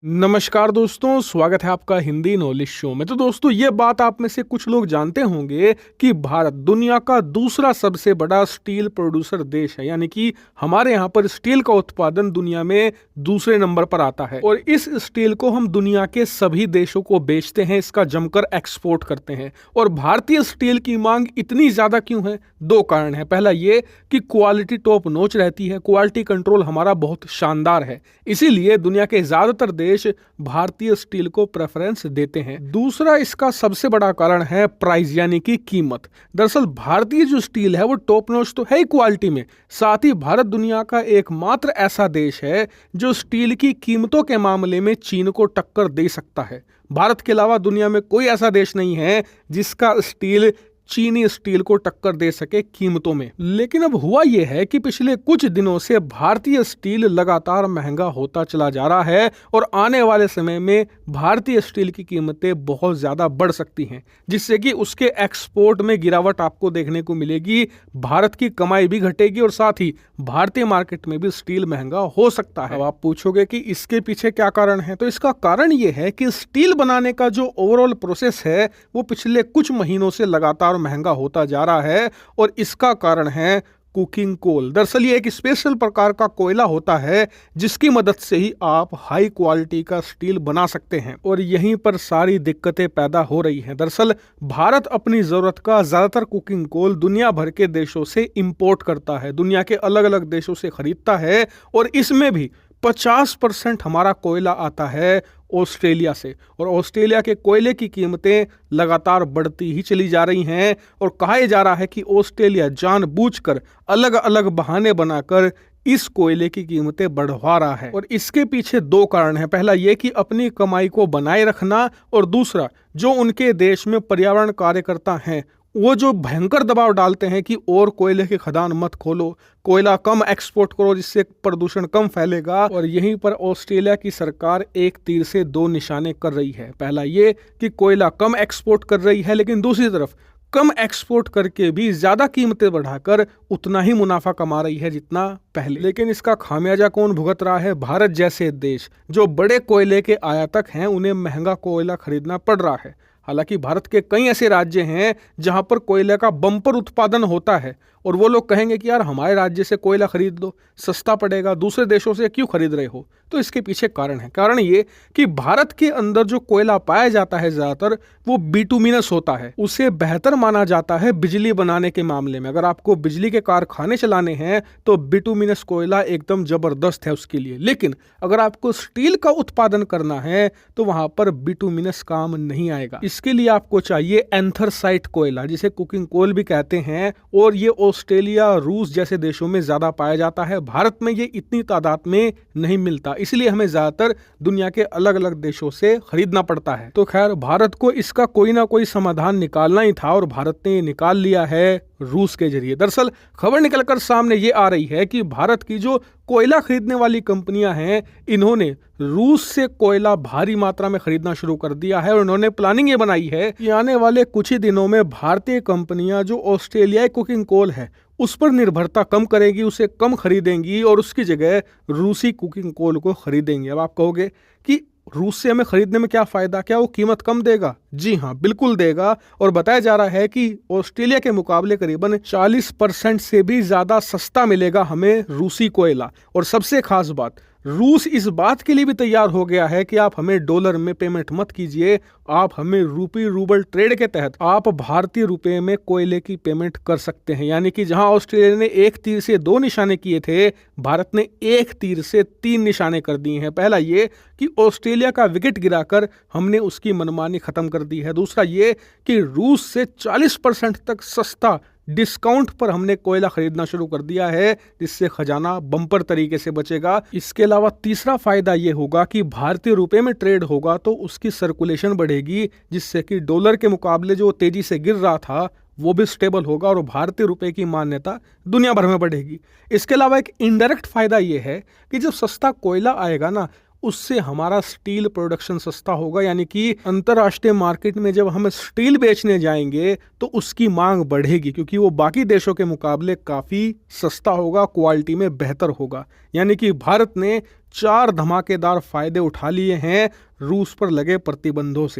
नमस्कार दोस्तों, स्वागत है आपका हिंदी नॉलेज शो में। तो दोस्तों, ये बात आप में से कुछ लोग जानते होंगे कि भारत दुनिया का दूसरा सबसे बड़ा स्टील प्रोड्यूसर देश है। यानी कि हमारे यहाँ पर स्टील का उत्पादन दुनिया में दूसरे नंबर पर आता है और इस स्टील को हम दुनिया के सभी देशों को बेचते हैं, इसका जमकर एक्सपोर्ट करते हैं। और भारतीय स्टील की मांग इतनी ज्यादा क्यों है? दो कारण है। पहला ये कि क्वालिटी टॉप नॉच रहती है, क्वालिटी कंट्रोल हमारा बहुत शानदार है, इसीलिए दुनिया के ज्यादातर देश भारतीय स्टील को प्रेफरेंस देते हैं। दूसरा इसका सबसे बड़ा कारण है प्राइस यानी कि कीमत। दरअसल भारतीय जो स्टील है वो टॉप नॉच तो है ही क्वालिटी में, साथ ही भारत दुनिया का एकमात्र ऐसा देश है जो स्टील की कीमतों के मामले में चीन को टक्कर दे सकता है। भारत के अलावा दुनिया में कोई ऐसा देश नहीं है जिसका स्टील चीनी स्टील को टक्कर दे सके कीमतों में। लेकिन अब हुआ यह है कि पिछले कुछ दिनों से भारतीय स्टील लगातार महंगा होता चला जा रहा है और आने वाले समय में भारतीय स्टील की कीमतें बहुत ज्यादा बढ़ सकती हैं, जिससे कि उसके एक्सपोर्ट में गिरावट आपको देखने को मिलेगी। भारत की कमाई भी घटेगी और साथ ही भारतीय मार्केट में भी स्टील महंगा हो सकता है। अब आप पूछोगे कि इसके पीछे क्या कारण है, तो इसका कारण ये है कि स्टील बनाने का जो ओवरऑल प्रोसेस है वो पिछले कुछ महीनों से लगातार महंगा होता जा रहा है और इसका कारण है कुकिंग कोल। दरअसल ये एक स्पेशल प्रकार का कोयला होता है जिसकी मदद से ही आप हाई क्वालिटी का स्टील बना सकते हैं और यहीं पर सारी दिक्कतें पैदा हो रही हैं। दरअसल भारत अपनी जरूरत का ज्यादातर कुकिंग कोल दुनिया भर के देशों से इंपोर्ट करता है, दुनिया के अलग अलग देशों से खरीदता है और इसमें भी 50% हमारा कोयला आता है ऑस्ट्रेलिया से। और ऑस्ट्रेलिया के कोयले की कीमतें लगातार बढ़ती ही चली जा रही हैं और कहा जा रहा है कि ऑस्ट्रेलिया जानबूझकर अलग अलग बहाने बनाकर इस कोयले की कीमतें बढ़वा रहा है। और इसके पीछे दो कारण हैं। पहला ये कि अपनी कमाई को बनाए रखना और दूसरा जो उनके देश में पर्यावरण कार्यकर्ता हैं वो जो भयंकर दबाव डालते हैं कि और कोयले के खदान मत खोलो, कोयला कम एक्सपोर्ट करो जिससे प्रदूषण कम फैलेगा। और यहीं पर ऑस्ट्रेलिया की सरकार एक तीर से दो निशाने कर रही है। पहला ये कि कोयला कम एक्सपोर्ट कर रही है, लेकिन दूसरी तरफ कम एक्सपोर्ट करके भी ज्यादा कीमतें बढ़ाकर उतना ही मुनाफा कमा रही है जितना पहले। लेकिन इसका खामियाजा कौन भुगत रहा है? भारत जैसे देश जो बड़े कोयले के आयातक हैं, उन्हें महंगा कोयला खरीदना पड़ रहा है। हालांकि भारत के कई ऐसे राज्य हैं जहां पर कोयले का बम्पर उत्पादन होता है और वो लोग कहेंगे कि यार हमारे राज्य से कोयला खरीद लो, सस्ता पड़ेगा, दूसरे देशों से क्यों खरीद रहे हो? तो इसके पीछे कारण है। कारण ये कि भारत के अंदर जो कोयला पाया जाता है ज्यादातर वो बिटुमिनस होता है। उसे बेहतर माना जाता है बिजली बनाने के मामले में। अगर आपको बिजली के कारखाने चलाने हैं तो बिटुमिनस कोयला एकदम जबरदस्त है उसके लिए। लेकिन अगर आपको स्टील का उत्पादन करना है तो वहां पर बिटुमिनस काम नहीं आएगा। इसके लिए आपको चाहिए एंथरसाइट कोयला, जिसे कुकिंग कोल भी कहते हैं, और ये ऑस्ट्रेलिया, रूस जैसे देशों में ज्यादा पाया जाता है। भारत में ये इतनी तादाद में नहीं मिलता, इसलिए हमें ज्यादातर दुनिया के अलग अलग देशों से खरीदना पड़ता है। तो खैर, भारत को इसका कोई ना कोई समाधान निकालना ही था और भारत ने ये निकाल लिया है रूस के जरिए। दरअसल खबर निकलकर सामने ये आ रही है कि भारत की जो कोयला खरीदने वाली कंपनियां हैं, इन्होंने रूस से कोयला भारी मात्रा में खरीदना शुरू कर दिया है और इन्होंने प्लानिंग ये बनाई है कि आने वाले कुछ ही दिनों में भारतीय कंपनियां जो ऑस्ट्रेलियाई कुकिंग कोल है उस पर निर्भरता कम करेगी, उसे कम खरीदेंगी और उसकी जगह रूसी कुकिंग कोल को खरीदेंगे। अब आप कहोगे कि रूस से हमें खरीदने में क्या फायदा, क्या वो कीमत कम देगा? जी हाँ, बिल्कुल देगा। और बताया जा रहा है कि ऑस्ट्रेलिया के मुकाबले करीबन 40% से भी ज्यादा सस्ता मिलेगा हमें रूसी कोयला। और सबसे खास बात, रूस इस बात के लिए भी तैयार हो गया है कि आप हमें डॉलर में पेमेंट मत कीजिए, आप हमें रूपी रूबल ट्रेड के तहत आप भारतीय रुपए में कोयले की पेमेंट कर सकते हैं। यानी कि जहां ऑस्ट्रेलिया ने एक तीर से दो निशाने किए थे, भारत ने एक तीर से तीन निशाने कर दिए हैं। पहला ये कि ऑस्ट्रेलिया का विकेट गिराकर हमने उसकी मनमानी खत्म कर दी है। दूसरा ये कि रूस से 40% तक सस्ता डिस्काउंट पर हमने कोयला खरीदना शुरू कर दिया है, जिससे खजाना बम्पर तरीके से बचेगा। इसके अलावा तीसरा फायदा ये होगा कि भारतीय रुपए में ट्रेड होगा तो उसकी सर्कुलेशन बढ़ेगी, जिससे कि डॉलर के मुकाबले जो तेजी से गिर रहा था वो भी स्टेबल होगा और भारतीय रुपए की मान्यता दुनिया भर में बढ़ेगी। इसके अलावा एक इनडायरेक्ट फायदा ये है कि जब सस्ता कोयला आएगा ना, उससे हमारा स्टील प्रोडक्शन सस्ता होगा, यानी कि अंतरराष्ट्रीय मार्केट में जब हम स्टील बेचने जाएंगे तो उसकी मांग बढ़ेगी, क्योंकि वो बाकी देशों के मुकाबले काफी सस्ता होगा, क्वालिटी में बेहतर होगा। यानी कि भारत ने 4 धमाकेदार फायदे उठा लिए हैं रूस पर लगे प्रतिबंधों से।